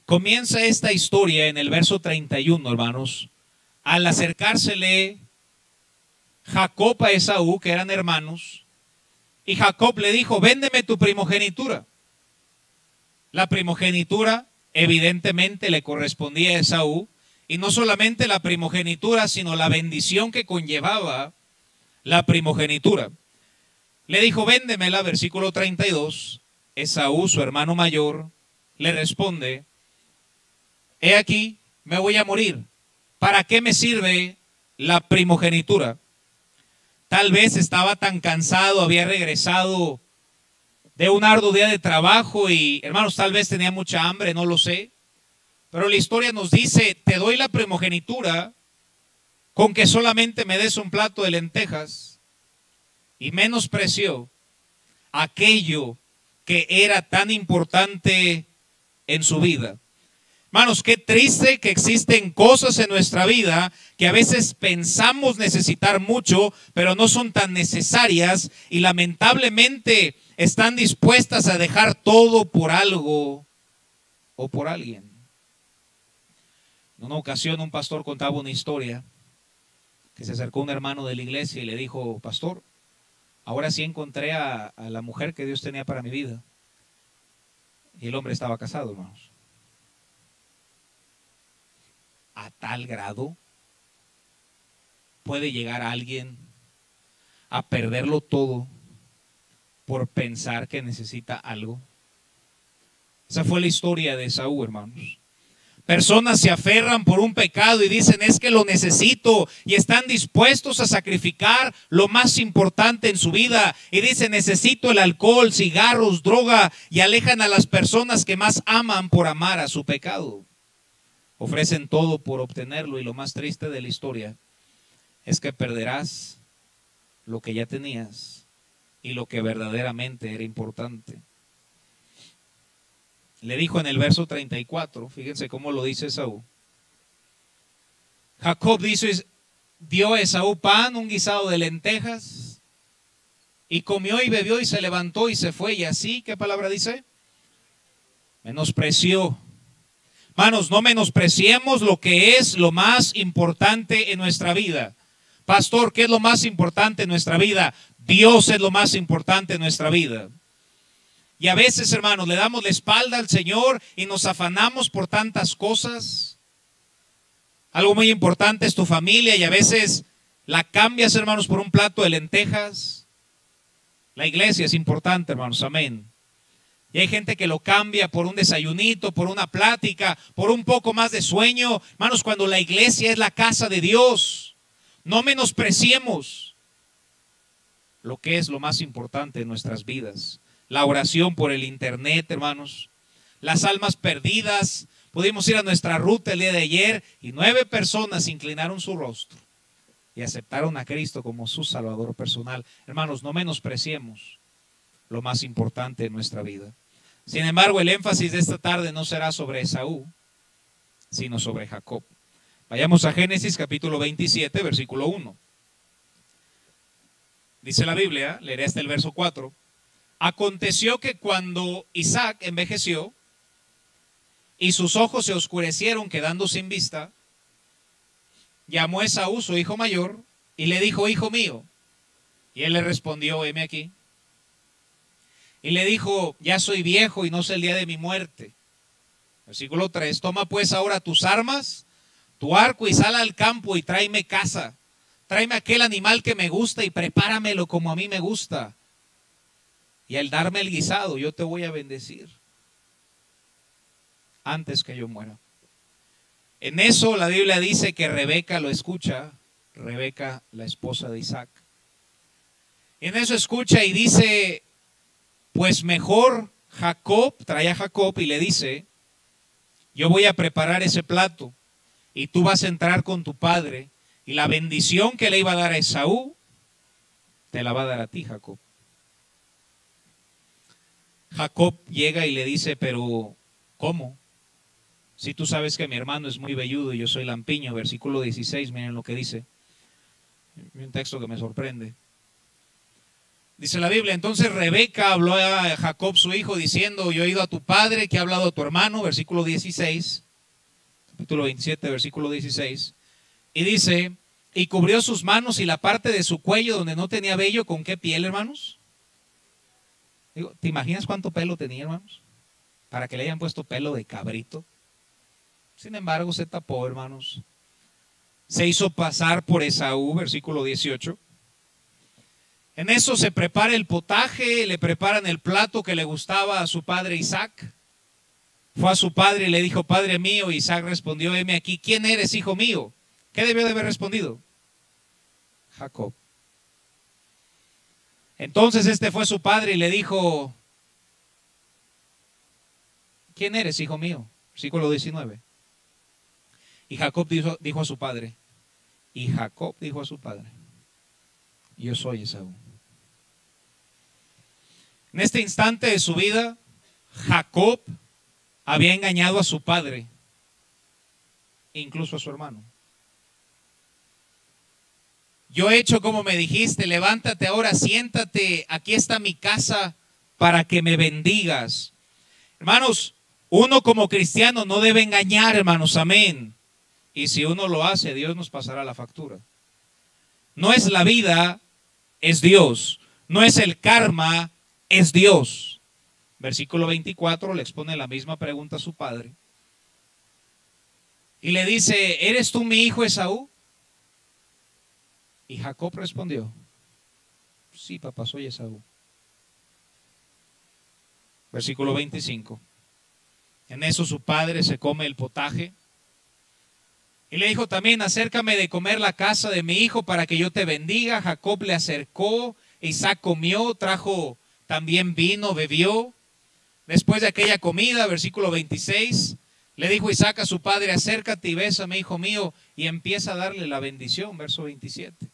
Comienza esta historia en el verso 31, hermanos, al acercársele Jacob a Esaú, que eran hermanos, y Jacob le dijo, véndeme tu primogenitura. La primogenitura evidentemente le correspondía a Esaú, y no solamente la primogenitura, sino la bendición que conllevaba la primogenitura. Le dijo, véndemela, versículo 32. Esaú, su hermano mayor, le responde, he aquí, me voy a morir. ¿Para qué me sirve la primogenitura? Tal vez estaba tan cansado, había regresado de un arduo día de trabajo y, hermanos, tal vez tenía mucha hambre, no lo sé. Pero la historia nos dice, te doy la primogenitura con que solamente me des un plato de lentejas, y menospreció aquello que era tan importante en su vida. Hermanos, qué triste que existen cosas en nuestra vida que a veces pensamos necesitar mucho, pero no son tan necesarias y lamentablemente están dispuestas a dejar todo por algo o por alguien. En una ocasión un pastor contaba una historia que se acercó a un hermano de la iglesia y le dijo, pastor, ahora sí encontré a la mujer que Dios tenía para mi vida. Y el hombre estaba casado, hermanos. A tal grado puede llegar alguien a perderlo todo por pensar que necesita algo. Esa fue la historia de Esaú, hermanos. Personas se aferran por un pecado y dicen, es que lo necesito, y están dispuestos a sacrificar lo más importante en su vida y dicen, necesito el alcohol, cigarros, droga, y alejan a las personas que más aman por amar a su pecado. Ofrecen todo por obtenerlo, y lo más triste de la historia es que perderás lo que ya tenías y lo que verdaderamente era importante. Le dijo en el verso 34, fíjense cómo lo dice Esaú. Jacob dio a Esaú pan, un guisado de lentejas, y comió y bebió y se levantó y se fue. Y así, ¿qué palabra dice? Menospreció. Hermanos, no menospreciemos lo que es lo más importante en nuestra vida. Pastor, ¿qué es lo más importante en nuestra vida? Dios es lo más importante en nuestra vida. Y a veces, hermanos, le damos la espalda al Señor y nos afanamos por tantas cosas. Algo muy importante es tu familia y a veces la cambias, hermanos, por un plato de lentejas. La iglesia es importante, hermanos, amén. Y hay gente que lo cambia por un desayunito, por una plática, por un poco más de sueño. Hermanos, cuando la iglesia es la casa de Dios, no menospreciemos lo que es lo más importante en nuestras vidas. La oración por el internet, hermanos. Las almas perdidas. Pudimos ir a nuestra ruta el día de ayer y 9 personas inclinaron su rostro y aceptaron a Cristo como su Salvador personal. Hermanos, no menospreciemos lo más importante en nuestra vida. Sin embargo, el énfasis de esta tarde no será sobre Esaú, sino sobre Jacob. Vayamos a Génesis capítulo 27, versículo 1. Dice la Biblia, leeré hasta el verso 4. Aconteció que cuando Isaac envejeció y sus ojos se oscurecieron quedando sin vista, llamó a Esaú, su hijo mayor, y le dijo, hijo mío. Y él le respondió, heme aquí. Y le dijo, ya soy viejo y no sé el día de mi muerte. Versículo 3, toma pues ahora tus armas, tu arco y sal al campo y tráeme caza. Tráeme aquel animal que me gusta y prepáramelo como a mí me gusta. Y al darme el guisado yo te voy a bendecir antes que yo muera. En eso la Biblia dice que Rebeca lo escucha, Rebeca la esposa de Isaac. En eso escucha y dice, pues mejor Jacob, trae a Jacob y le dice, yo voy a preparar ese plato y tú vas a entrar con tu padre y la bendición que le iba a dar a Esaú, te la va a dar a ti, Jacob. Jacob llega y le dice, pero ¿cómo? Si tú sabes que mi hermano es muy velludo y yo soy lampiño. Versículo 16, miren lo que dice. Un texto que me sorprende. Dice la Biblia, entonces Rebeca habló a Jacob su hijo diciendo, yo he oído a tu padre que ha hablado a tu hermano, versículo 16, capítulo 27, versículo 16, y dice, y cubrió sus manos y la parte de su cuello donde no tenía vello, ¿con qué piel, hermanos? Digo, ¿te imaginas cuánto pelo tenía, hermanos? Para que le hayan puesto pelo de cabrito. Sin embargo, se tapó, hermanos. Se hizo pasar por Esaú, versículo 18. En eso se prepara el potaje, le preparan el plato que le gustaba a su padre Isaac. Fue a su padre y le dijo, padre mío. Isaac respondió, heme aquí, ¿quién eres, hijo mío? ¿Qué debió de haber respondido? Jacob. Entonces este fue su padre y le dijo, ¿quién eres, hijo mío? Versículo 19. Y Jacob dijo a su padre, y Jacob dijo a su padre, yo soy Esaú. En este instante de su vida, Jacob había engañado a su padre, incluso a su hermano. Yo he hecho como me dijiste, levántate ahora, siéntate, aquí está mi casa para que me bendigas. Hermanos, uno como cristiano no debe engañar, hermanos, amén. Y si uno lo hace, Dios nos pasará la factura. No es la vida, es Dios. No es el karma, es Dios. Versículo 24 le expone la misma pregunta a su padre. Y le dice, ¿eres tú mi hijo Esaú? Y Jacob respondió, sí, papá, soy Esaú. Versículo 25. En eso su padre se come el potaje. Y le dijo también, acércame de comer la casa de mi hijo para que yo te bendiga. Jacob le acercó, Isaac comió, trajo también vino, bebió. Después de aquella comida, versículo 26, le dijo Isaac a su padre, acércate y bésame, hijo mío, y empieza a darle la bendición, verso 27.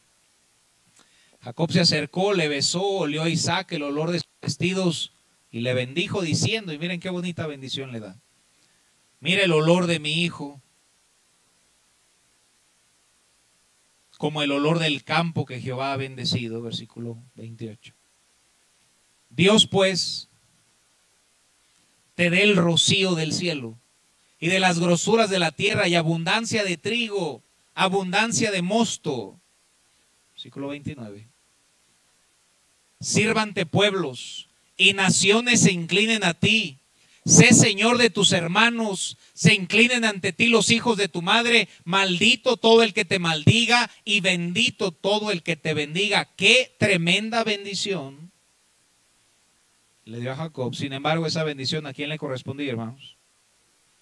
Jacob se acercó, le besó, olió a Isaac el olor de sus vestidos y le bendijo diciendo, y miren qué bonita bendición le da. Mira el olor de mi hijo, como el olor del campo que Jehová ha bendecido, versículo 28. Dios pues te dé el rocío del cielo y de las grosuras de la tierra y abundancia de trigo, abundancia de mosto. Versículo 29. Sírvante pueblos y naciones se inclinen a ti. Sé Señor de tus hermanos, se inclinen ante ti los hijos de tu madre. Maldito todo el que te maldiga y bendito todo el que te bendiga. Qué tremenda bendición le dio a Jacob. Sin embargo, esa bendición, ¿a quién le correspondía, hermanos?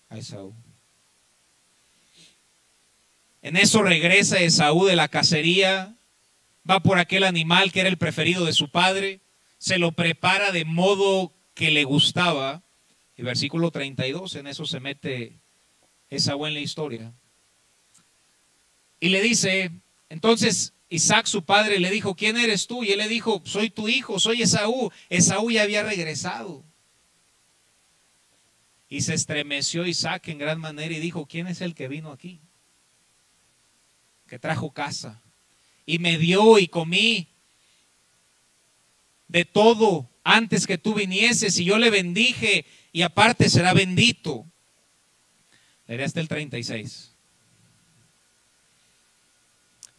A Esaú. En eso regresa Esaú de la cacería, va por aquel animal que era el preferido de su padre, se lo prepara de modo que le gustaba. Y versículo 32, en eso se mete Esaú en la historia. Y le dice, entonces Isaac su padre le dijo, ¿quién eres tú? Y él le dijo, soy tu hijo, soy Esaú. Esaú ya había regresado. Y se estremeció Isaac en gran manera y dijo, ¿quién es el que vino aquí? Que trajo casa. Y me dio y comí de todo antes que tú vinieses y yo le bendije y aparte será bendito. Leeré hasta el 36.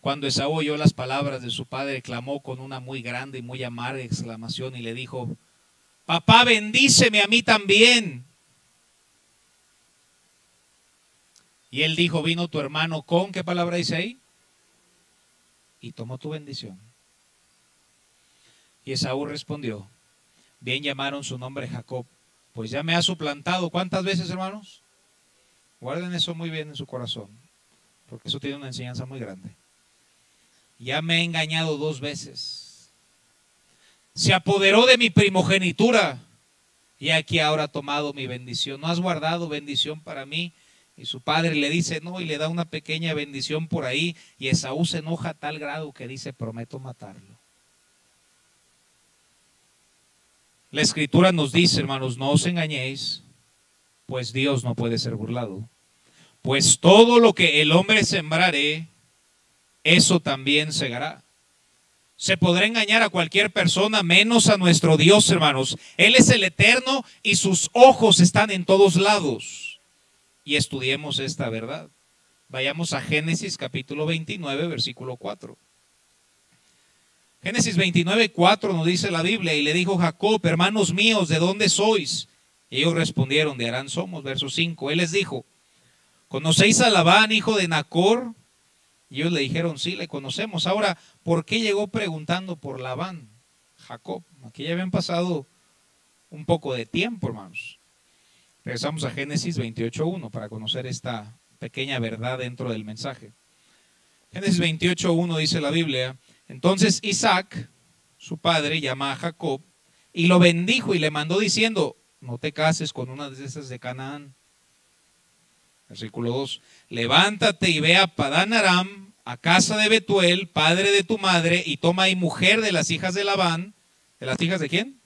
Cuando Esaú oyó las palabras de su padre, clamó con una muy grande y muy amarga exclamación y le dijo, papá, bendíceme a mí también. Y él dijo, vino tu hermano con, ¿qué palabra dice ahí? Y tomó tu bendición. Y Esaú respondió, bien llamaron su nombre Jacob, pues ya me ha suplantado. ¿Cuántas veces, hermanos? Guarden eso muy bien en su corazón, porque eso tiene una enseñanza muy grande. Ya me he engañado 2 veces. Se apoderó de mi primogenitura y aquí ahora ha tomado mi bendición. ¿No has guardado bendición para mí? Y su padre le dice no y le da una pequeña bendición por ahí. Y Esaú se enoja a tal grado que dice, prometo matarlo. La escritura nos dice, hermanos, no os engañéis, pues Dios no puede ser burlado. Pues todo lo que el hombre sembrare, eso también segará. Se podrá engañar a cualquier persona, menos a nuestro Dios, hermanos. Él es el eterno y sus ojos están en todos lados. Y estudiemos esta verdad. Vayamos a Génesis capítulo 29, versículo 4. Génesis 29, 4 nos dice la Biblia: y le dijo Jacob, hermanos míos, ¿de dónde sois? Y ellos respondieron, de Harán somos. Verso 5. Él les dijo, ¿conocéis a Labán, hijo de Nacor? Y ellos le dijeron, sí, le conocemos. Ahora, ¿por qué llegó preguntando por Labán, Jacob? Aquí ya habían pasado un poco de tiempo, hermanos. Regresamos a Génesis 28.1 para conocer esta pequeña verdad dentro del mensaje. Génesis 28.1 dice la Biblia: entonces Isaac, su padre, llama a Jacob y lo bendijo y le mandó diciendo, no te cases con una de esas de Canaán. Versículo 2. Levántate y ve a Padán Aram, a casa de Betuel, padre de tu madre, y toma ahí mujer de las hijas de Labán. ¿De las hijas de quién?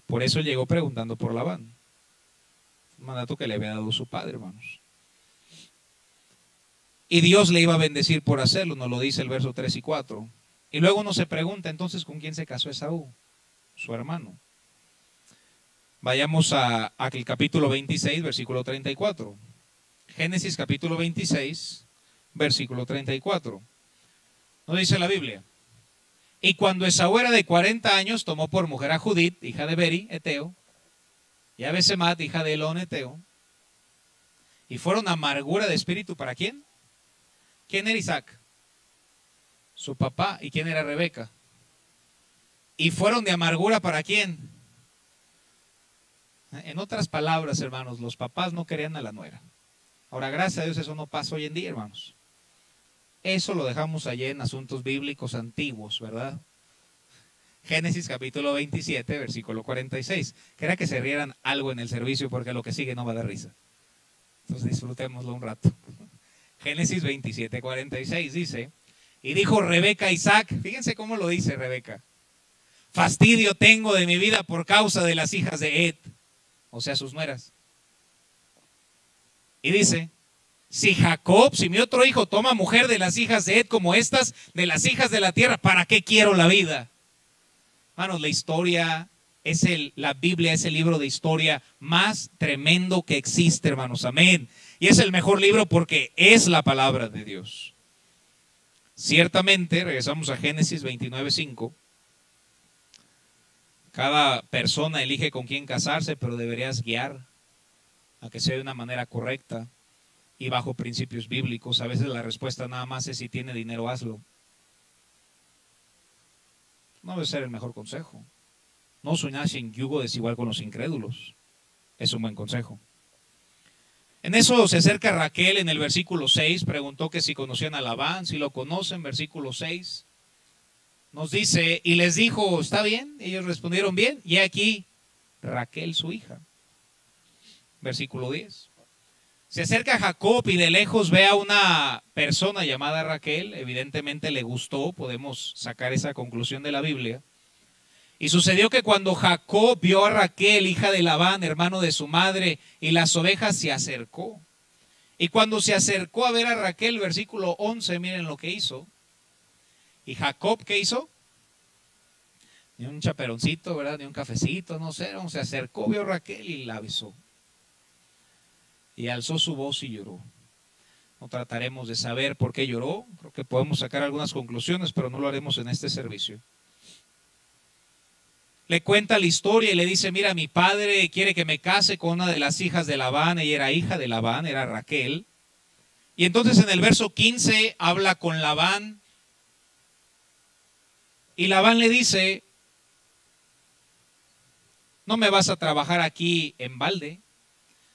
Por eso llegó preguntando por Labán. Un mandato que le había dado su padre, hermanos. Y Dios le iba a bendecir por hacerlo, nos lo dice el verso 3 y 4. Y luego uno se pregunta, entonces, ¿con quién se casó Esaú? Su hermano. Vayamos a el capítulo 26, versículo 34. Génesis capítulo 26, versículo 34. Nos dice la Biblia: y cuando Esaú era de 40 años, tomó por mujer a Judit, hija de Beri, Eteo, y a Besemat, hija de Elón, Eteo, y fueron amargura de espíritu. ¿Para quién? ¿Quién era Isaac? Su papá. ¿Y quién era Rebeca? Y fueron de amargura. ¿Para quién? En otras palabras, hermanos, los papás no querían a la nuera. Ahora, gracias a Dios, eso no pasa hoy en día, hermanos. Eso lo dejamos allá en asuntos bíblicos antiguos, ¿verdad? Génesis capítulo 27, versículo 46. Quería que se rieran algo en el servicio porque lo que sigue no va a dar risa. Entonces disfrutémoslo un rato. Génesis 27, 46 dice: y dijo Rebeca a Isaac, fíjense cómo lo dice Rebeca: fastidio tengo de mi vida por causa de las hijas de Ed, o sea, sus nueras. Y dice: si Jacob, si mi otro hijo toma mujer de las hijas de Ed como estas, de las hijas de la tierra, ¿para qué quiero la vida? Hermanos, la historia es la Biblia es el libro de historia más tremendo que existe, hermanos. Amén. Y es el mejor libro porque es la palabra de Dios. Ciertamente, regresamos a Génesis 29:5. Cada persona elige con quién casarse, pero deberías guiar a que sea de una manera correcta y bajo principios bíblicos. A veces la respuesta nada más es: si tiene dinero, hazlo. No debe ser el mejor consejo. No os unáis en yugo desigual con los incrédulos. Es un buen consejo. En eso se acerca Raquel en el versículo 6, preguntó que si conocían a Labán, si lo conocen. Versículo 6 nos dice: y les dijo, ¿está bien? Ellos respondieron, bien. Y aquí Raquel, su hija. Versículo 10. Se acerca Jacob y de lejos ve a una persona llamada Raquel. Evidentemente le gustó, podemos sacar esa conclusión de la Biblia. Y sucedió que cuando Jacob vio a Raquel, hija de Labán, hermano de su madre, y las ovejas, se acercó. Y cuando se acercó a ver a Raquel, versículo 11, miren lo que hizo. Y Jacob, ¿qué hizo? Ni un chaperoncito, ¿verdad? Ni un cafecito, no sé. Se acercó, vio a Raquel y la besó. Y alzó su voz y lloró. No trataremos de saber por qué lloró. Creo que podemos sacar algunas conclusiones, pero no lo haremos en este servicio. Le cuenta la historia y le dice: mira, mi padre quiere que me case con una de las hijas de Labán. Ella era hija de Labán, era Raquel. Y entonces en el verso 15 habla con Labán. Y Labán le dice: no me vas a trabajar aquí en balde.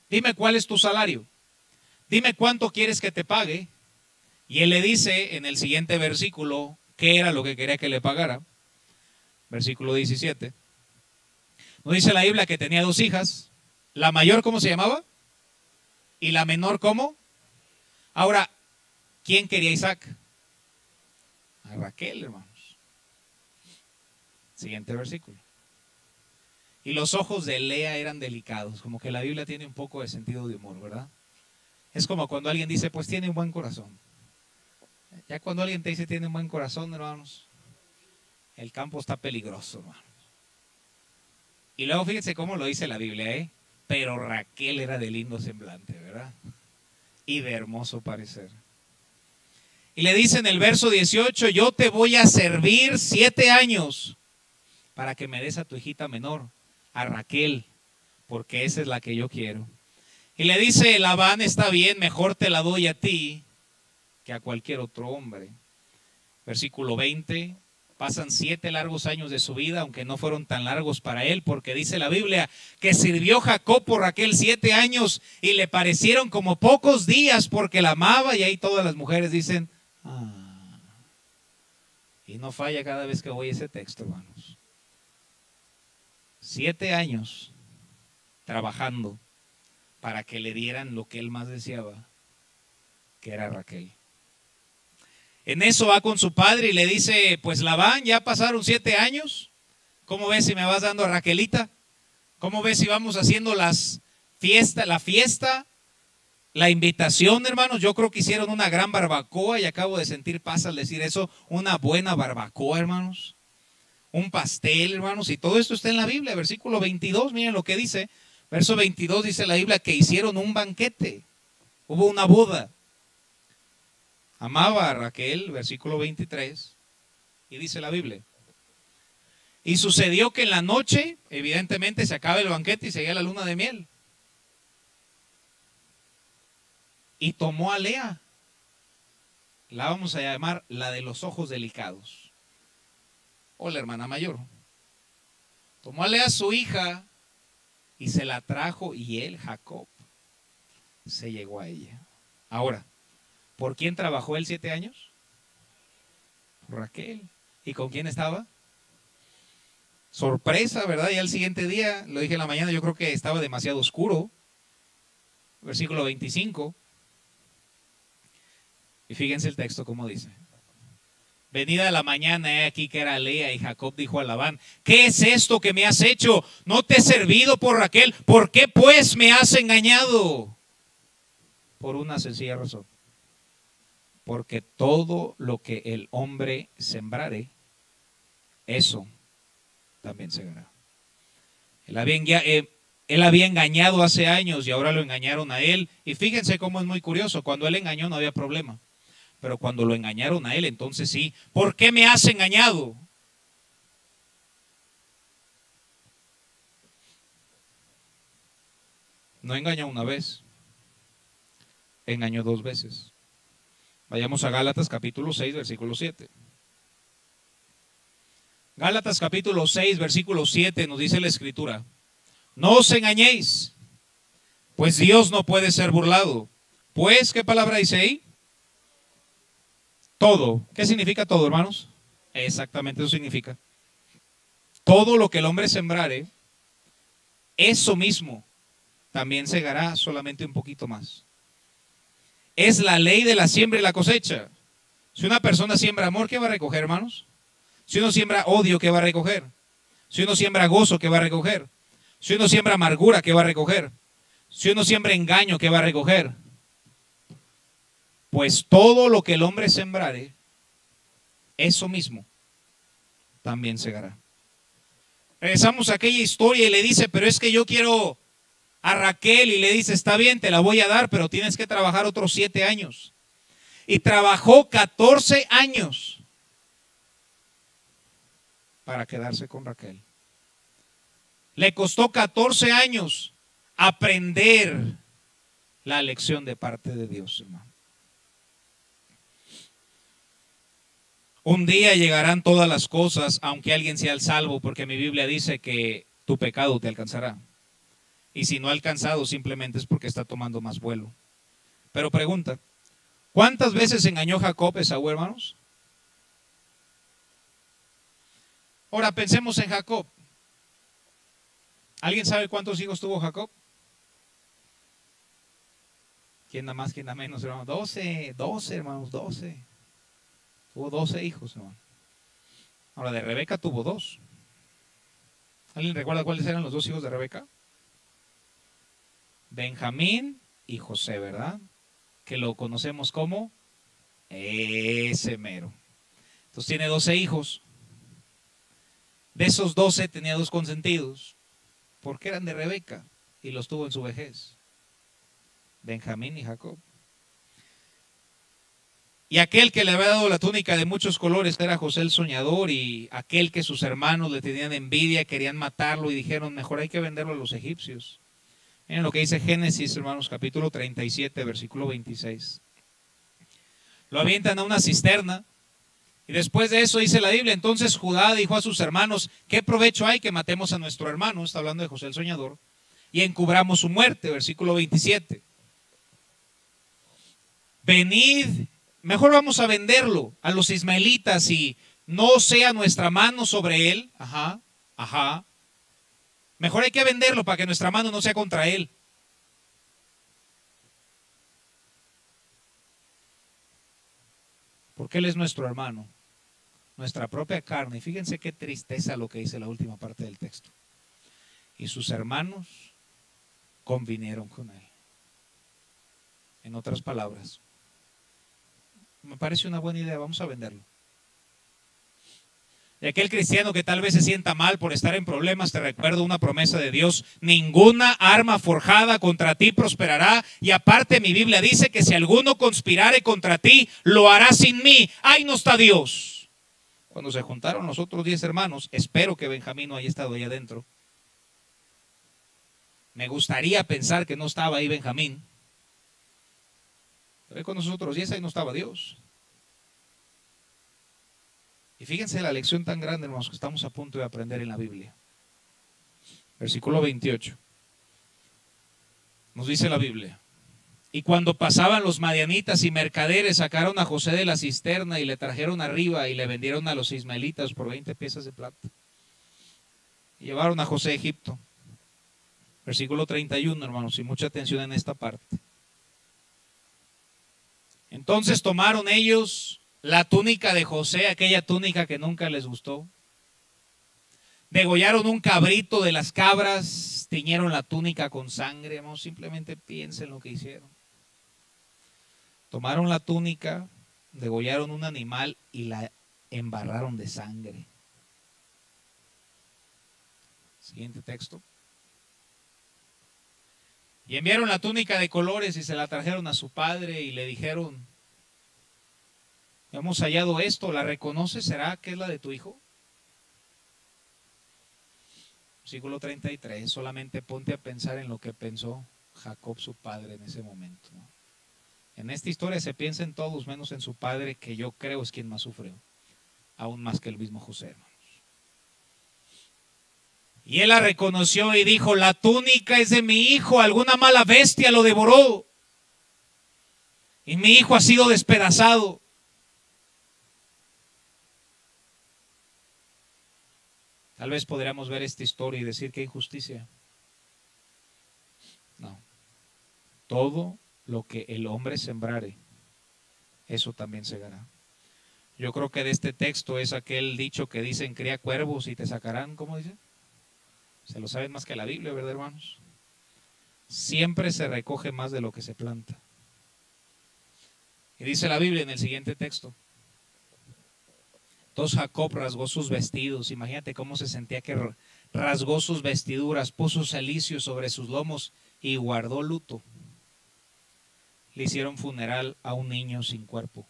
Dime cuál es tu salario. Dime cuánto quieres que te pague. Y él le dice en el siguiente versículo qué era lo que quería que le pagara. Versículo 17. Nos dice la Biblia que tenía 2 hijas. La mayor, ¿cómo se llamaba? Y la menor, ¿cómo? Ahora, ¿quién quería a Isaac? A Raquel, hermanos. Siguiente versículo. Y los ojos de Lea eran delicados. Como que la Biblia tiene un poco de sentido de humor, ¿verdad? Es como cuando alguien dice, pues tiene un buen corazón. Ya cuando alguien te dice tiene un buen corazón, hermanos, El campo está peligroso, hermano. Y luego fíjense cómo lo dice la Biblia, ¿eh? Pero Raquel era de lindo semblante, ¿verdad? Y de hermoso parecer. Y le dice en el verso 18, yo te voy a servir 7 años para que me des a tu hijita menor, a Raquel, porque esa es la que yo quiero. Y le dice Labán, está bien, mejor te la doy a ti que a cualquier otro hombre. Versículo 20, pasan 7 largos años de su vida, aunque no fueron tan largos para él, porque dice la Biblia que sirvió Jacob por Raquel 7 años y le parecieron como pocos días porque la amaba, y ahí todas las mujeres dicen, ah. Y no falla cada vez que voy a ese texto, hermanos. 7 años trabajando para que le dieran lo que él más deseaba, que era Raquel. En eso va con su padre y le dice, pues Labán, ya pasaron 7 años, ¿cómo ves si me vas dando a Raquelita? ¿Cómo ves si vamos haciendo la fiesta, la invitación, hermanos? Yo creo que hicieron una gran barbacoa y acabo de sentir paz al decir eso, una buena barbacoa, hermanos. Un pastel, hermanos, y todo esto está en la Biblia, versículo 22, miren lo que dice. Verso 22 dice la Biblia que hicieron un banquete, hubo una boda. Amaba a Raquel, versículo 23, y dice la Biblia. Y sucedió que en la noche, evidentemente se acaba el banquete y seguía la luna de miel. Y tomó a Lea, la vamos a llamar la de los ojos delicados, o la hermana mayor. Tomó a Lea su hija y se la trajo, y él, Jacob, se llegó a ella. Ahora, ¿por quién trabajó él 7 años? Por Raquel. ¿Y con quién estaba? Sorpresa, ¿verdad? Y al siguiente día, lo dije en la mañana, yo creo que estaba demasiado oscuro. Versículo 25. Y fíjense el texto como dice. Venida la mañana, he aquí que era Lea, y Jacob dijo a Labán, ¿qué es esto que me has hecho? No te he servido por Raquel, ¿por qué pues me has engañado? Por una sencilla razón. Porque todo lo que el hombre sembrare, eso también segará. Él había engañado hace años y ahora lo engañaron a él. Y fíjense cómo es muy curioso, cuando él engañó no había problema. Pero cuando lo engañaron a él, entonces sí. ¿Por qué me has engañado? No engañó una vez, engañó 2 veces. Vayamos a Gálatas capítulo 6, versículo 7. Gálatas capítulo 6, versículo 7 nos dice la Escritura. No os engañéis, pues Dios no puede ser burlado. Pues, ¿qué palabra dice ahí? Todo. ¿Qué significa todo, hermanos? Exactamente eso significa. Todo lo que el hombre sembrare, eso mismo también segará, solamente un poquito más. Es la ley de la siembra y la cosecha. Si una persona siembra amor, ¿qué va a recoger, hermanos? Si uno siembra odio, ¿qué va a recoger? Si uno siembra gozo, ¿qué va a recoger? Si uno siembra amargura, ¿qué va a recoger? Si uno siembra engaño, ¿qué va a recoger? Pues todo lo que el hombre sembrare, eso mismo también segará. Regresamos a aquella historia y le dice, pero es que yo quiero a Raquel, y le dice, está bien, te la voy a dar, pero tienes que trabajar otros 7 años. Y trabajó 14 años para quedarse con Raquel. Le costó 14 años aprender la lección de parte de Dios, hermano. Un día llegarán todas las cosas, aunque alguien sea el salvo, porque mi Biblia dice que tu pecado te alcanzará. Y si no ha alcanzado, simplemente es porque está tomando más vuelo. Pero pregunta, ¿cuántas veces engañó Jacob a Esaú, hermanos? Ahora pensemos en Jacob. ¿Alguien sabe cuántos hijos tuvo Jacob? ¿Quién da más, quién da menos, hermanos? 12, hermanos, 12. Tuvo 12 hijos, hermano. Ahora, de Rebeca tuvo 2. ¿Alguien recuerda cuáles eran los 2 hijos de Rebeca? Benjamín y José, ¿verdad? Que lo conocemos como ese mero. Entonces tiene 12 hijos. De esos 12 tenía 2 consentidos, porque eran de Rebeca y los tuvo en su vejez: Benjamín y Jacob. Y aquel que le había dado la túnica de muchos colores era José el soñador, y aquel que sus hermanos le tenían envidia, querían matarlo y dijeron: mejor hay que venderlo a los egipcios. Miren lo que dice Génesis, hermanos, capítulo 37, versículo 26. Lo avientan a una cisterna, y después de eso dice la Biblia: entonces Judá dijo a sus hermanos: ¿qué provecho hay que matemos a nuestro hermano? Está hablando de José el soñador. Y encubramos su muerte, versículo 27. Venid, mejor vamos a venderlo a los ismaelitas y no sea nuestra mano sobre él. Mejor hay que venderlo para que nuestra mano no sea contra él. Porque él es nuestro hermano, nuestra propia carne. Y fíjense qué tristeza lo que dice la última parte del texto. Y sus hermanos convinieron con él. En otras palabras, me parece una buena idea, vamos a venderlo. Y aquel cristiano que tal vez se sienta mal por estar en problemas, te recuerdo una promesa de Dios: ninguna arma forjada contra ti prosperará, y aparte mi Biblia dice que si alguno conspirare contra ti, lo hará sin mí. Ahí no está Dios. Cuando se juntaron los otros 10 hermanos, espero que Benjamín no haya estado ahí adentro. Me gustaría pensar que no estaba ahí Benjamín. Pero con nosotros 10 ahí no estaba Dios. Y fíjense la lección tan grande, hermanos, que estamos a punto de aprender en la Biblia. Versículo 28. Nos dice la Biblia: y cuando pasaban los madianitas y mercaderes, sacaron a José de la cisterna y le trajeron arriba y le vendieron a los ismaelitas por 20 piezas de plata. Y llevaron a José a Egipto. Versículo 31, hermanos, y mucha atención en esta parte. Entonces tomaron ellos la túnica de José, aquella túnica que nunca les gustó. Degollaron un cabrito de las cabras, tiñeron la túnica con sangre. Hermanos, simplemente piensen lo que hicieron. Tomaron la túnica, degollaron un animal y la embarraron de sangre. Siguiente texto. Y enviaron la túnica de colores y se la trajeron a su padre y le dijeron: hemos hallado esto, ¿la reconoces? ¿Será que es la de tu hijo? Versículo 33, solamente ponte a pensar en lo que pensó Jacob, su padre, en ese momento, ¿no? En esta historia se piensa en todos menos en su padre, que yo creo es quien más sufrió, aún más que el mismo José, hermanos. Y él la reconoció y dijo: la túnica es de mi hijo, alguna mala bestia lo devoró y mi hijo ha sido despedazado. Tal vez podríamos ver esta historia y decir: qué injusticia. No. Todo lo que el hombre sembrare, eso también segará. Yo creo que de este texto es aquel dicho que dicen: cría cuervos y te sacarán. ¿Cómo dice? Se lo saben más que la Biblia, ¿verdad, hermanos? Siempre se recoge más de lo que se planta. Y dice la Biblia en el siguiente texto: entonces Jacob rasgó sus vestidos. Imagínate cómo se sentía, que rasgó sus vestiduras, puso cilicio sobre sus lomos y guardó luto. Le hicieron funeral a un niño sin cuerpo.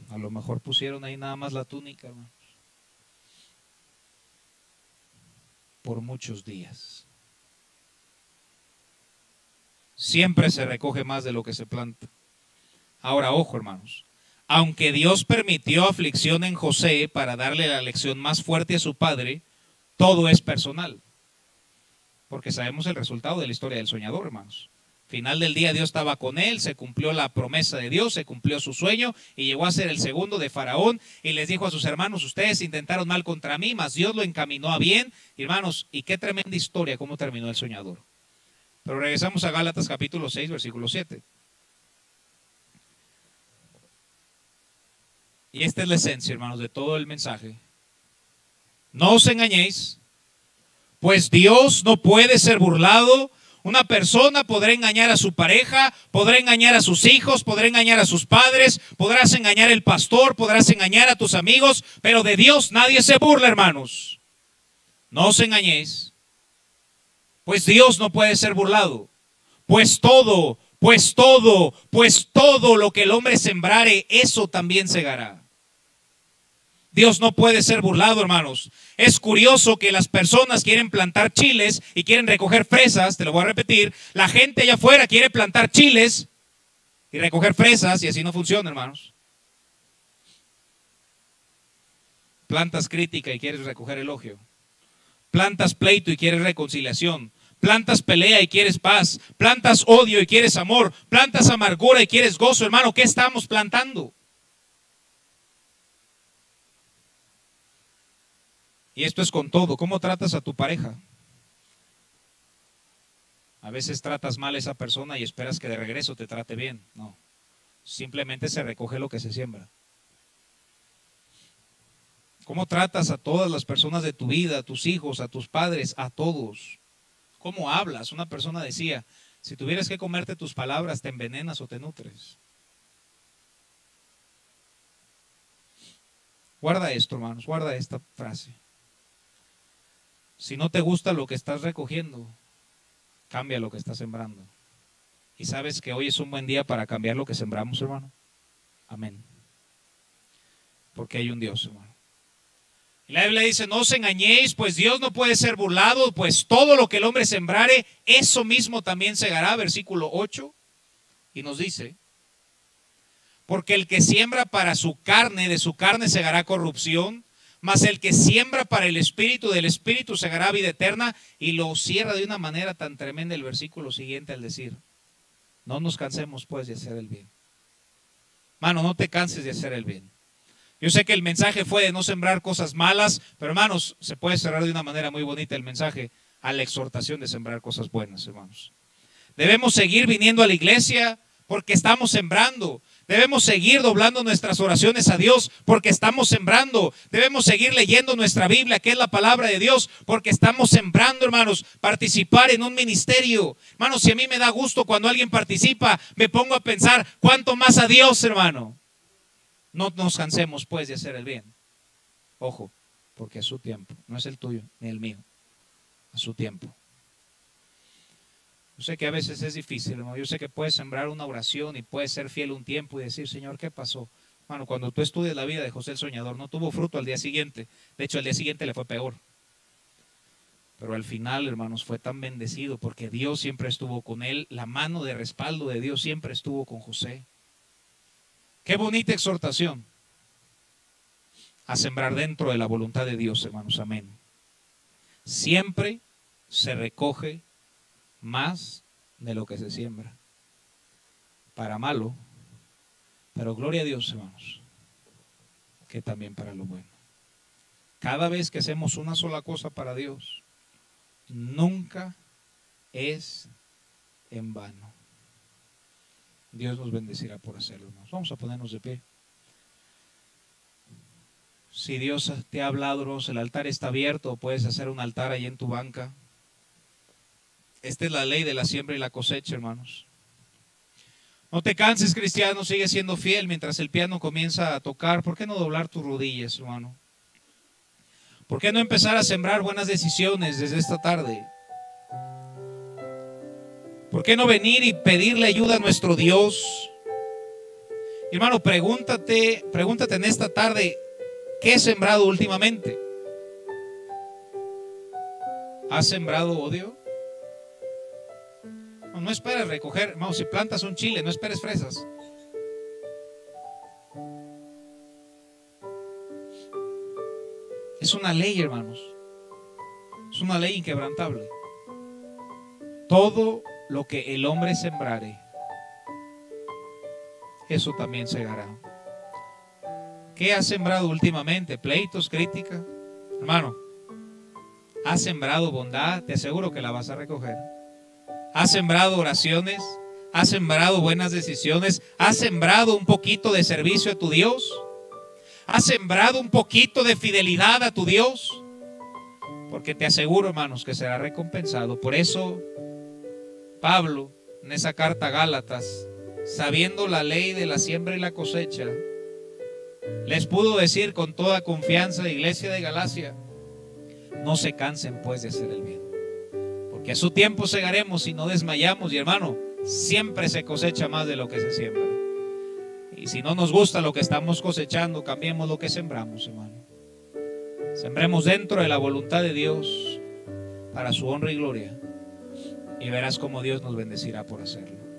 A lo mejor pusieron ahí nada más la túnica, hermanos, por muchos días. Siempre se recoge más de lo que se planta. Ahora, ojo, hermanos. Aunque Dios permitió aflicción en José para darle la lección más fuerte a su padre, todo es personal. Porque sabemos el resultado de la historia del soñador, hermanos. Final del día Dios estaba con él, se cumplió la promesa de Dios, se cumplió su sueño y llegó a ser el segundo de Faraón, y les dijo a sus hermanos: ustedes intentaron mal contra mí, mas Dios lo encaminó a bien. Hermanos, y qué tremenda historia cómo terminó el soñador. Pero regresamos a Gálatas capítulo 6, versículo 7. Y esta es la esencia, hermanos, de todo el mensaje. No os engañéis, pues Dios no puede ser burlado, Una persona podrá engañar a su pareja, podrá engañar a sus hijos, podrá engañar a sus padres, podrás engañar al pastor, podrás engañar a tus amigos, pero de Dios nadie se burla, hermanos. No os engañéis, pues Dios no puede ser burlado. Pues todo lo que el hombre sembrare, eso también segará. Dios no puede ser burlado, hermanos. Es curioso que las personas quieren plantar chiles y quieren recoger fresas. Te lo voy a repetir. La gente allá afuera quiere plantar chiles y recoger fresas, y así no funciona, hermanos. Plantas crítica y quieres recoger elogio. Plantas pleito y quieres reconciliación. Plantas pelea y quieres paz. Plantas odio y quieres amor. Plantas amargura y quieres gozo, hermano. ¿Qué estamos plantando? Y esto es con todo. ¿Cómo tratas a tu pareja? A veces tratas mal a esa persona y esperas que de regreso te trate bien. No. Simplemente se recoge lo que se siembra. ¿Cómo tratas a todas las personas de tu vida, a tus hijos, a tus padres, a todos? ¿Cómo hablas? Una persona decía, si tuvieras que comerte tus palabras, ¿te envenenas o te nutres? Guarda esto, hermanos, guarda esta frase. Si no te gusta lo que estás recogiendo, cambia lo que estás sembrando. Y sabes que hoy es un buen día para cambiar lo que sembramos, hermano. Amén. Porque hay un Dios, hermano. Y la Biblia dice, no os engañéis, pues Dios no puede ser burlado, pues todo lo que el hombre sembrare, eso mismo también segará. Versículo 8. Y nos dice, porque el que siembra para su carne, de su carne segará corrupción, mas el que siembra para el Espíritu, del Espíritu segará vida eterna. Y lo cierra de una manera tan tremenda el versículo siguiente al decir, no nos cansemos pues de hacer el bien. Mano, no te canses de hacer el bien. Yo sé que el mensaje fue de no sembrar cosas malas, pero hermanos, se puede cerrar de una manera muy bonita el mensaje a la exhortación de sembrar cosas buenas, hermanos. Debemos seguir viniendo a la iglesia porque estamos sembrando. Debemos seguir doblando nuestras oraciones a Dios porque estamos sembrando. Debemos seguir leyendo nuestra Biblia, que es la palabra de Dios, porque estamos sembrando, hermanos. Participar en un ministerio. Hermanos, si a mí me da gusto cuando alguien participa, me pongo a pensar, ¿cuánto más a Dios, hermano? No nos cansemos pues de hacer el bien. Ojo, porque a su tiempo, no es el tuyo ni el mío, a su tiempo. Yo sé que a veces es difícil, hermano. Yo sé que puedes sembrar una oración y puedes ser fiel un tiempo y decir, Señor, ¿qué pasó? Hermano, cuando tú estudias la vida de José el Soñador, no tuvo fruto al día siguiente. De hecho, al día siguiente le fue peor. Pero al final, hermanos, fue tan bendecido porque Dios siempre estuvo con él. La mano de respaldo de Dios siempre estuvo con José. Qué bonita exhortación a sembrar dentro de la voluntad de Dios, hermanos. Amén. Siempre se recoge más de lo que se siembra. Para malo, pero gloria a Dios, hermanos, que también para lo bueno. Cada vez que hacemos una sola cosa para Dios, nunca es en vano. Dios nos bendecirá por hacerlo, hermanos. Vamos a ponernos de pie. Si Dios te ha hablado, hermanos, el altar está abierto, puedes hacer un altar ahí en tu banca. Esta es la ley de la siembra y la cosecha, hermanos. No te canses, cristiano, sigue siendo fiel mientras el piano comienza a tocar. ¿Por qué no doblar tus rodillas, hermano? ¿Por qué no empezar a sembrar buenas decisiones desde esta tarde? ¿Por qué no venir y pedirle ayuda a nuestro Dios? Hermano, pregúntate en esta tarde, ¿qué he sembrado últimamente? ¿Has sembrado odio? No esperes recoger, hermano, si plantas un chile, no esperes fresas. Es una ley, hermanos. Es una ley inquebrantable. Todo lo que el hombre sembrare, eso también segará. ¿Qué has sembrado últimamente? ¿Pleitos, crítica? Hermano, ¿has sembrado bondad? Te aseguro que la vas a recoger. ¿Has sembrado oraciones? ¿Has sembrado buenas decisiones? ¿Has sembrado un poquito de servicio a tu Dios? ¿Has sembrado un poquito de fidelidad a tu Dios? Porque te aseguro, hermanos, que será recompensado. Por eso Pablo, en esa carta a Gálatas, sabiendo la ley de la siembra y la cosecha, les pudo decir con toda confianza, iglesia de Galacia, no se cansen pues de hacer el bien, porque a su tiempo segaremos y no desmayamos. Y hermano, siempre se cosecha más de lo que se siembra. Y si no nos gusta lo que estamos cosechando, cambiemos lo que sembramos, hermano. Sembremos dentro de la voluntad de Dios para su honra y gloria, y verás cómo Dios nos bendecirá por hacerlo.